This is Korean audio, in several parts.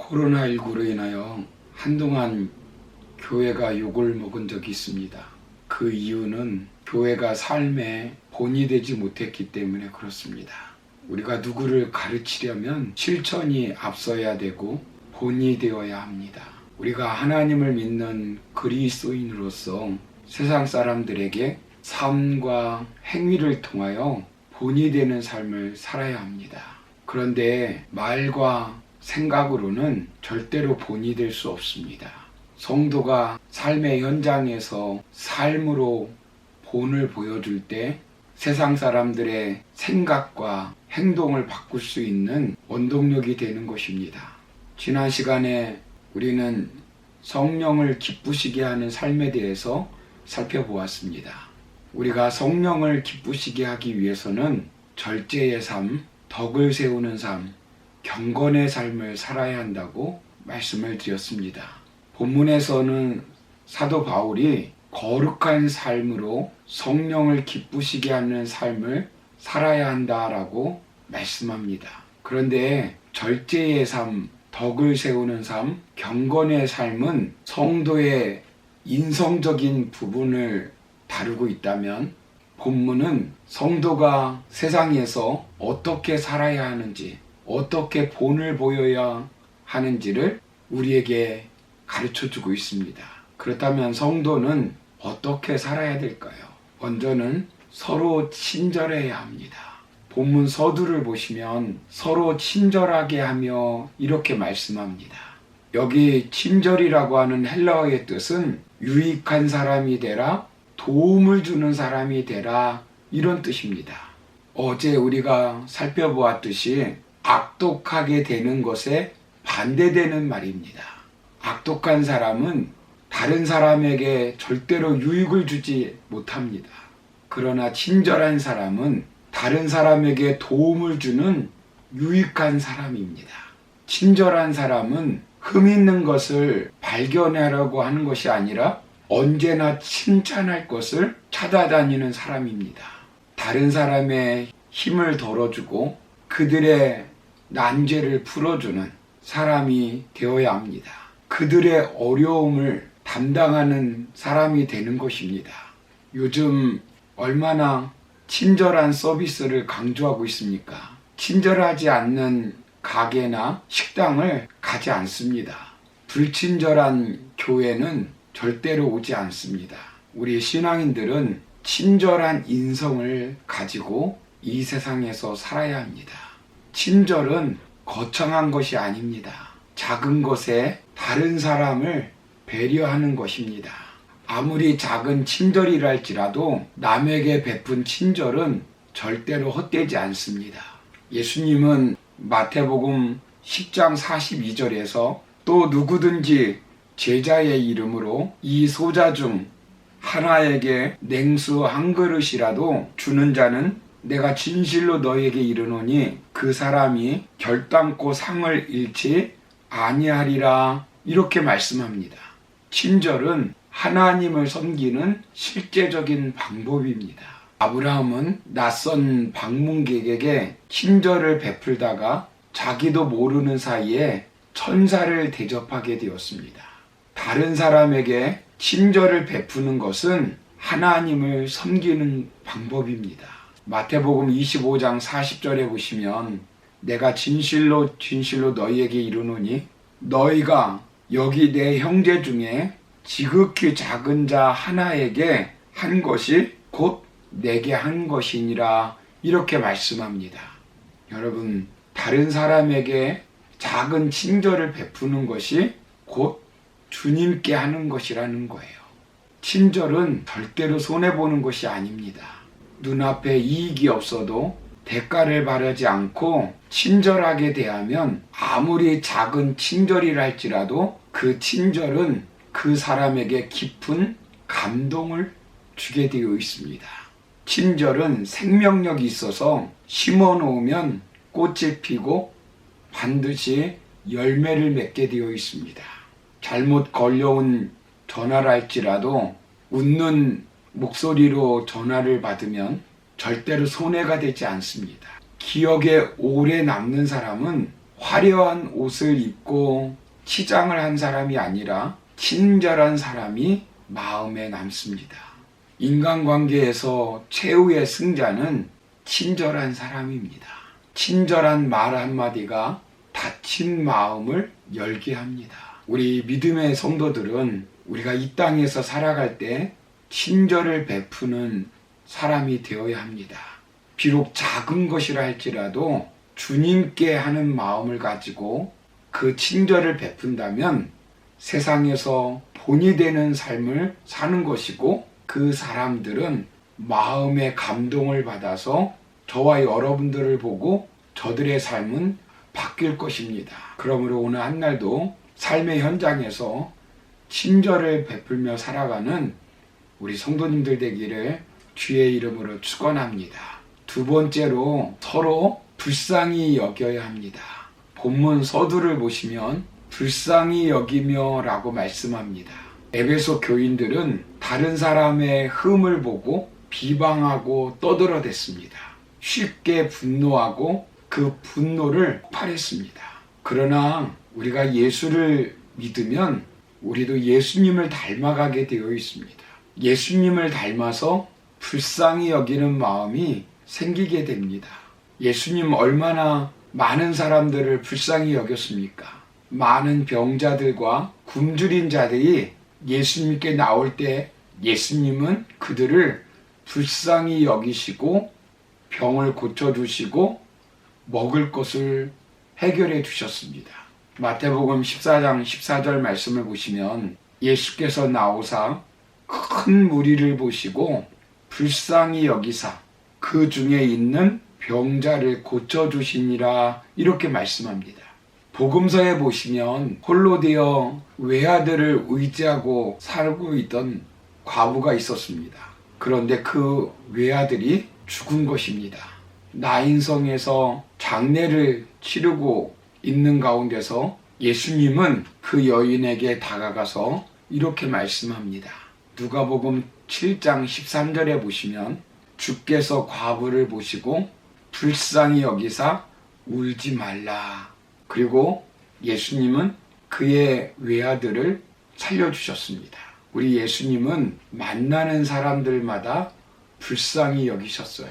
코로나19로 인하여 한동안 교회가 욕을 먹은 적이 있습니다. 그 이유는 교회가 삶에 본이 되지 못했기 때문에 그렇습니다. 우리가 누구를 가르치려면 실천이 앞서야 되고 본이 되어야 합니다. 우리가 하나님을 믿는 그리스도인으로서 세상 사람들에게 삶과 행위를 통하여 본이 되는 삶을 살아야 합니다. 그런데 말과 생각으로는 절대로 본이 될 수 없습니다. 성도가 삶의 현장에서 삶으로 본을 보여줄 때 세상 사람들의 생각과 행동을 바꿀 수 있는 원동력이 되는 것입니다. 지난 시간에 우리는 성령을 기쁘시게 하는 삶에 대해서 살펴보았습니다. 우리가 성령을 기쁘시게 하기 위해서는 절제의 삶, 덕을 세우는 삶, 경건의 삶을 살아야 한다고 말씀을 드렸습니다. 본문에서는 사도 바울이 거룩한 삶으로 성령을 기쁘시게 하는 삶을 살아야 한다라고 말씀합니다. 그런데 절제의 삶, 덕을 세우는 삶, 경건의 삶은 성도의 인성적인 부분을 다루고 있다면 본문은 성도가 세상에서 어떻게 살아야 하는지, 어떻게 본을 보여야 하는지를 우리에게 가르쳐주고 있습니다. 그렇다면 성도는 어떻게 살아야 될까요? 먼저는 서로 친절해야 합니다. 본문 서두를 보시면 서로 친절하게 하며 이렇게 말씀합니다. 여기 친절이라고 하는 헬라어의 뜻은 유익한 사람이 되라, 도움을 주는 사람이 되라, 이런 뜻입니다. 어제 우리가 살펴보았듯이 악독하게 되는 것에 반대되는 말입니다. 악독한 사람은 다른 사람에게 절대로 유익을 주지 못합니다. 그러나 친절한 사람은 다른 사람에게 도움을 주는 유익한 사람입니다. 친절한 사람은 흠 있는 것을 발견하려고 하는 것이 아니라 언제나 칭찬할 것을 찾아다니는 사람입니다. 다른 사람의 힘을 덜어주고 그들의 난제를 풀어주는 사람이 되어야 합니다. 그들의 어려움을 담당하는 사람이 되는 것입니다. 요즘 얼마나 친절한 서비스를 강조하고 있습니까? 친절하지 않는 가게나 식당을 가지 않습니다. 불친절한 교회는 절대로 오지 않습니다. 우리 신앙인들은 친절한 인성을 가지고 이 세상에서 살아야 합니다. 친절은 거창한 것이 아닙니다. 작은 것에 다른 사람을 배려하는 것입니다. 아무리 작은 친절이라 할지라도 남에게 베푼 친절은 절대로 헛되지 않습니다. 예수님은 마태복음 10장 42절에서 또 누구든지 제자의 이름으로 이 소자 중 하나에게 냉수 한 그릇이라도 주는 자는 내가 진실로 너희에게 이르노니 그 사람이 결단코 상을 잃지 아니하리라, 이렇게 말씀합니다. 친절은 하나님을 섬기는 실제적인 방법입니다. 아브라함은 낯선 방문객에게 친절을 베풀다가 자기도 모르는 사이에 천사를 대접하게 되었습니다. 다른 사람에게 친절을 베푸는 것은 하나님을 섬기는 방법입니다. 마태복음 25장 40절에 보시면 내가 진실로 너희에게 이르노니 너희가 여기 내 형제 중에 지극히 작은 자 하나에게 한 것이 곧 내게 한 것이니라, 이렇게 말씀합니다. 여러분, 다른 사람에게 작은 친절을 베푸는 것이 곧 주님께 하는 것이라는 거예요. 친절은 절대로 손해보는 것이 아닙니다. 눈앞에 이익이 없어도 대가를 바라지 않고 친절하게 대하면 아무리 작은 친절이라 할지라도 그 친절은 그 사람에게 깊은 감동을 주게 되어 있습니다. 친절은 생명력이 있어서 심어 놓으면 꽃이 피고 반드시 열매를 맺게 되어 있습니다. 잘못 걸려온 전화를 할지라도 웃는 목소리로 전화를 받으면 절대로 손해가 되지 않습니다. 기억에 오래 남는 사람은 화려한 옷을 입고 치장을 한 사람이 아니라 친절한 사람이 마음에 남습니다. 인간관계에서 최후의 승자는 친절한 사람입니다. 친절한 말 한마디가 닫힌 마음을 열게 합니다. 우리 믿음의 성도들은 우리가 이 땅에서 살아갈 때 친절을 베푸는 사람이 되어야 합니다. 비록 작은 것이라 할지라도 주님께 하는 마음을 가지고 그 친절을 베푼다면 세상에서 본이 되는 삶을 사는 것이고, 그 사람들은 마음의 감동을 받아서 저와 여러분들을 보고 저들의 삶은 바뀔 것입니다. 그러므로 오늘 한날도 삶의 현장에서 친절을 베풀며 살아가는 우리 성도님들 되기를 주의 이름으로 축원합니다. 두 번째로 서로 불쌍히 여겨야 합니다. 본문 서두를 보시면 불쌍히 여기며 라고 말씀합니다. 에베소 교인들은 다른 사람의 흠을 보고 비방하고 떠들어댔습니다. 쉽게 분노하고 그 분노를 폭발했습니다. 그러나 우리가 예수를 믿으면 우리도 예수님을 닮아가게 되어 있습니다. 예수님을 닮아서 불쌍히 여기는 마음이 생기게 됩니다. 예수님 얼마나 많은 사람들을 불쌍히 여겼습니까? 많은 병자들과 굶주린 자들이 예수님께 나올 때 예수님은 그들을 불쌍히 여기시고 병을 고쳐주시고 먹을 것을 해결해 주셨습니다. 마태복음 14장 14절 말씀을 보시면 예수께서 나오사 큰 무리를 보시고 불쌍히 여기사 그 중에 있는 병자를 고쳐주시니라 이렇게 말씀합니다. 복음서에 보시면 홀로 되어 외아들을 의지하고 살고 있던 과부가 있었습니다. 그런데 그 외아들이 죽은 것입니다. 나인성에서 장례를 치르고 있는 가운데서 예수님은 그 여인에게 다가가서 이렇게 말씀합니다. 누가복음 7장 13절에 보시면 주께서 과부를 보시고 불쌍히 여기사 울지 말라. 그리고 예수님은 그의 외아들을 살려주셨습니다. 우리 예수님은 만나는 사람들마다 불쌍히 여기셨어요.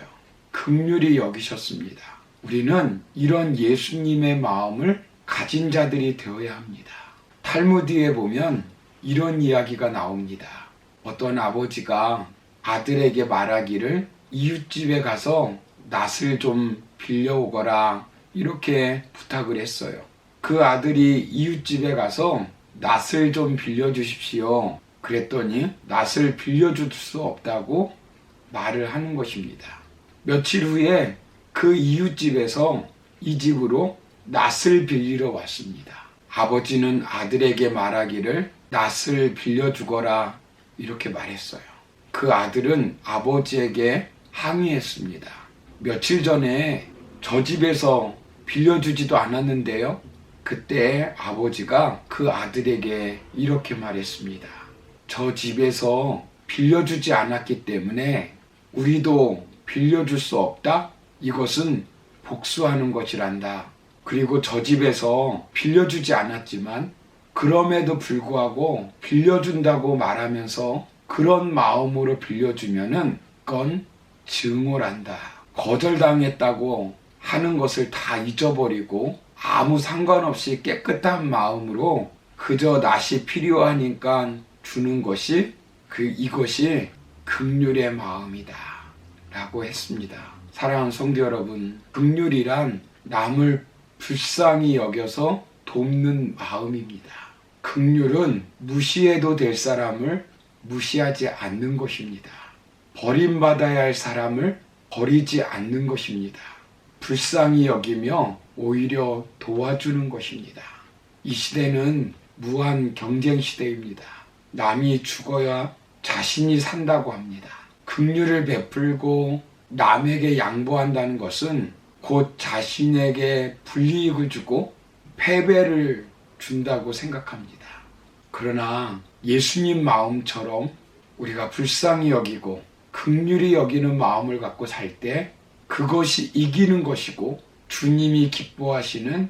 긍휼히 여기셨습니다. 우리는 이런 예수님의 마음을 가진 자들이 되어야 합니다. 탈무드에 보면 이런 이야기가 나옵니다. 어떤 아버지가 아들에게 말하기를 이웃집에 가서 낫을 좀 빌려오거라 이렇게 부탁을 했어요. 그 아들이 이웃집에 가서 낫을 좀 빌려주십시오. 그랬더니 낫을 빌려줄 수 없다고 말을 하는 것입니다. 며칠 후에 그 이웃집에서 이 집으로 낫을 빌리러 왔습니다. 아버지는 아들에게 말하기를 낫을 빌려주거라 이렇게 말했어요. 그 아들은 아버지에게 항의했습니다. 며칠 전에 저 집에서 빌려주지도 않았는데요. 그때 아버지가 그 아들에게 이렇게 말했습니다. 저 집에서 빌려주지 않았기 때문에 우리도 빌려줄 수 없다? 이것은 복수하는 것이란다. 그리고 저 집에서 빌려주지 않았지만 그럼에도 불구하고 빌려준다고 말하면서 그런 마음으로 빌려주면은 그건 증오란다. 거절당했다고 하는 것을 다 잊어버리고 아무 상관없이 깨끗한 마음으로 그저 낫이 필요하니까 주는 것이 이것이 긍휼의 마음이다 라고 했습니다. 사랑하는 성도 여러분, 긍휼이란 남을 불쌍히 여겨서 돕는 마음입니다. 긍휼은 무시해도 될 사람을 무시하지 않는 것입니다. 버림받아야 할 사람을 버리지 않는 것입니다. 불쌍히 여기며 오히려 도와주는 것입니다. 이 시대는 무한 경쟁 시대입니다. 남이 죽어야 자신이 산다고 합니다. 긍휼을 베풀고 남에게 양보한다는 것은 곧 자신에게 불이익을 주고 패배를 준다고 생각합니다. 그러나 예수님 마음처럼 우리가 불쌍히 여기고 긍휼히 여기는 마음을 갖고 살 때 그것이 이기는 것이고 주님이 기뻐하시는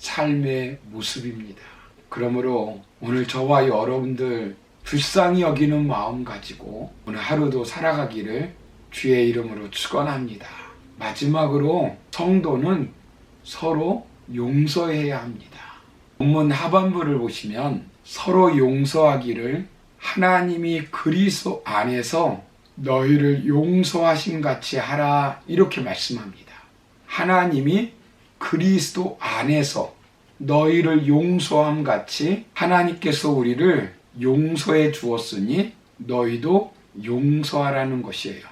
삶의 모습입니다. 그러므로 오늘 저와 여러분들 불쌍히 여기는 마음 가지고 오늘 하루도 살아가기를 주의 이름으로 축원합니다. 마지막으로 성도는 서로 용서해야 합니다. 본문 하반부를 보시면 서로 용서하기를 하나님이 그리스도 안에서 너희를 용서하신 같이 하라 이렇게 말씀합니다. 하나님이 그리스도 안에서 너희를 용서함 같이 하나님께서 우리를 용서해 주었으니 너희도 용서하라는 것이에요.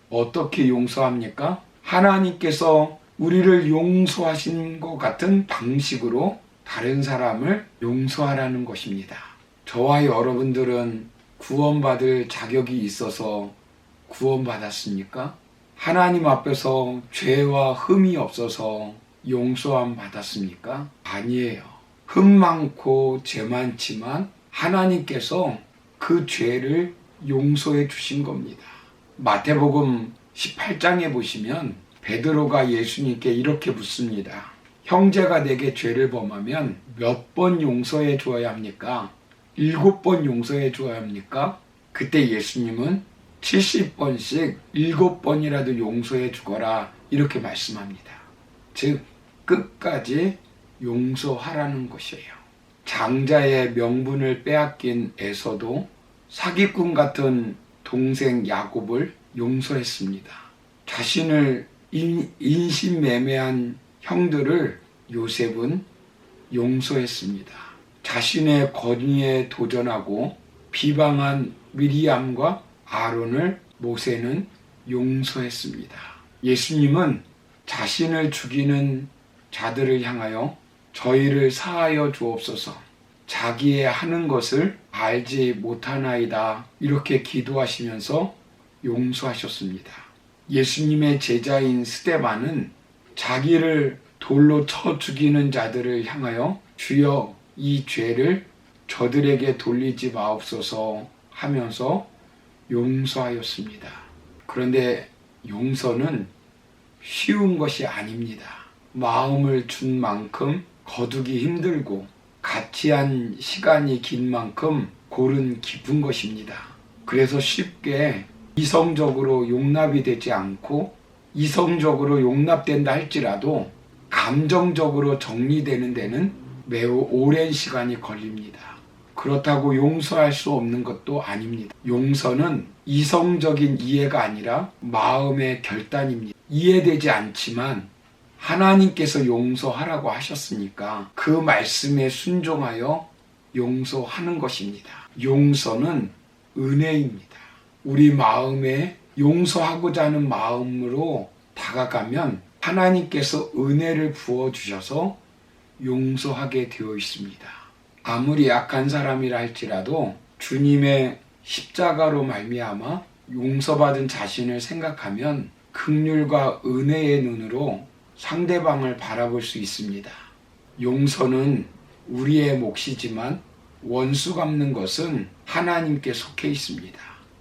어떻게 용서합니까? 하나님께서 우리를 용서하신 것 같은 방식으로 다른 사람을 용서하라는 것입니다. 저와 여러분들은 구원받을 자격이 있어서 구원받았습니까? 하나님 앞에서 죄와 흠이 없어서 용서함 받았습니까? 아니에요. 흠 많고 죄 많지만 하나님께서 그 죄를 용서해 주신 겁니다. 마태복음 18장에 보시면 베드로가 예수님께 이렇게 묻습니다. 형제가 내게 죄를 범하면 몇 번 용서해 주어야 합니까? 7번 용서해 주어야 합니까? 그때 예수님은 70번씩 7번이라도 용서해 주거라 이렇게 말씀합니다. 즉 끝까지 용서하라는 것이에요. 장자의 명분을 빼앗긴 에서도 사기꾼 같은 동생 야곱을 용서했습니다. 자신을 인신매매한 형들을 요셉은 용서했습니다. 자신의 권위에 도전하고 비방한 미리암과 아론을 모세는 용서했습니다. 예수님은 자신을 죽이는 자들을 향하여 저희를 사하여 주옵소서, 자기의 하는 것을 알지 못하나이다 이렇게 기도하시면서 용서하셨습니다. 예수님의 제자인 스데반은 자기를 돌로 쳐 죽이는 자들을 향하여 주여 이 죄를 저들에게 돌리지 마옵소서 하면서 용서하였습니다. 그런데 용서는 쉬운 것이 아닙니다. 마음을 준 만큼 거두기 힘들고 같이 한 시간이 긴 만큼 골은 깊은 것입니다. 그래서 쉽게 이성적으로 용납이 되지 않고 이성적으로 용납된다 할지라도 감정적으로 정리되는 데는 매우 오랜 시간이 걸립니다. 그렇다고 용서할 수 없는 것도 아닙니다. 용서는 이성적인 이해가 아니라 마음의 결단입니다. 이해되지 않지만 하나님께서 용서하라고 하셨으니까 그 말씀에 순종하여 용서하는 것입니다. 용서는 은혜입니다. 우리 마음에 용서하고자 하는 마음으로 다가가면 하나님께서 은혜를 부어주셔서 용서하게 되어 있습니다. 아무리 약한 사람이라 할지라도 주님의 십자가로 말미암아 용서받은 자신을 생각하면 긍휼과 은혜의 눈으로 상대방을 바라볼 수 있습니다. 용서는 우리의 몫이지만 원수 갚는 것은 하나님께 속해 있습니다.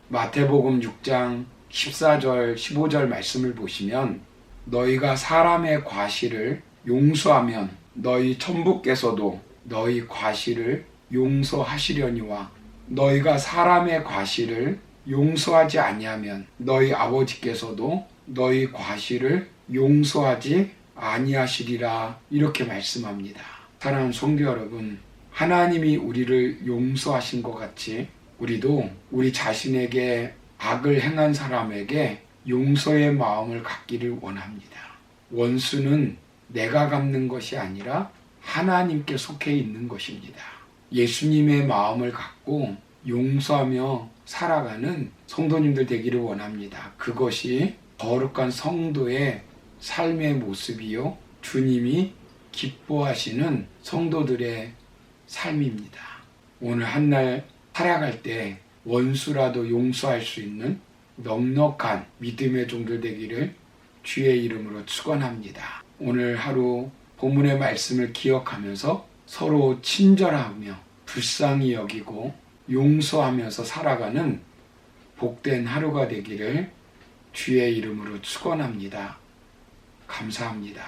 마태복음 6장 14절 15절 말씀을 보시면 너희가 사람의 과실을 용서하면 너희 천부께서도 너희 과실을 용서하시려니와 너희가 사람의 과실을 용서하지 아니하면 너희 아버지께서도 너희 과실을 용서하지 아니하시리라 이렇게 말씀합니다. 사랑하는 성도 여러분, 하나님이 우리를 용서하신 것 같이 우리도 우리 자신에게 악을 행한 사람에게 용서의 마음을 갖기를 원합니다. 원수는 내가 갚는 것이 아니라 하나님께 속해 있는 것입니다. 예수님의 마음을 갖고 용서하며 살아가는 성도님들 되기를 원합니다. 그것이 거룩한 성도의 삶의 모습이요 주님이 기뻐하시는 성도들의 삶입니다. 오늘 한날 살아갈 때 원수라도 용서할 수 있는 넉넉한 믿음의 종들 되기를 주의 이름으로 축원합니다. 오늘 하루 본문의 말씀을 기억하면서 서로 친절하며 불쌍히 여기고 용서하면서 살아가는 복된 하루가 되기를 주의 이름으로 축원합니다. 감사합니다.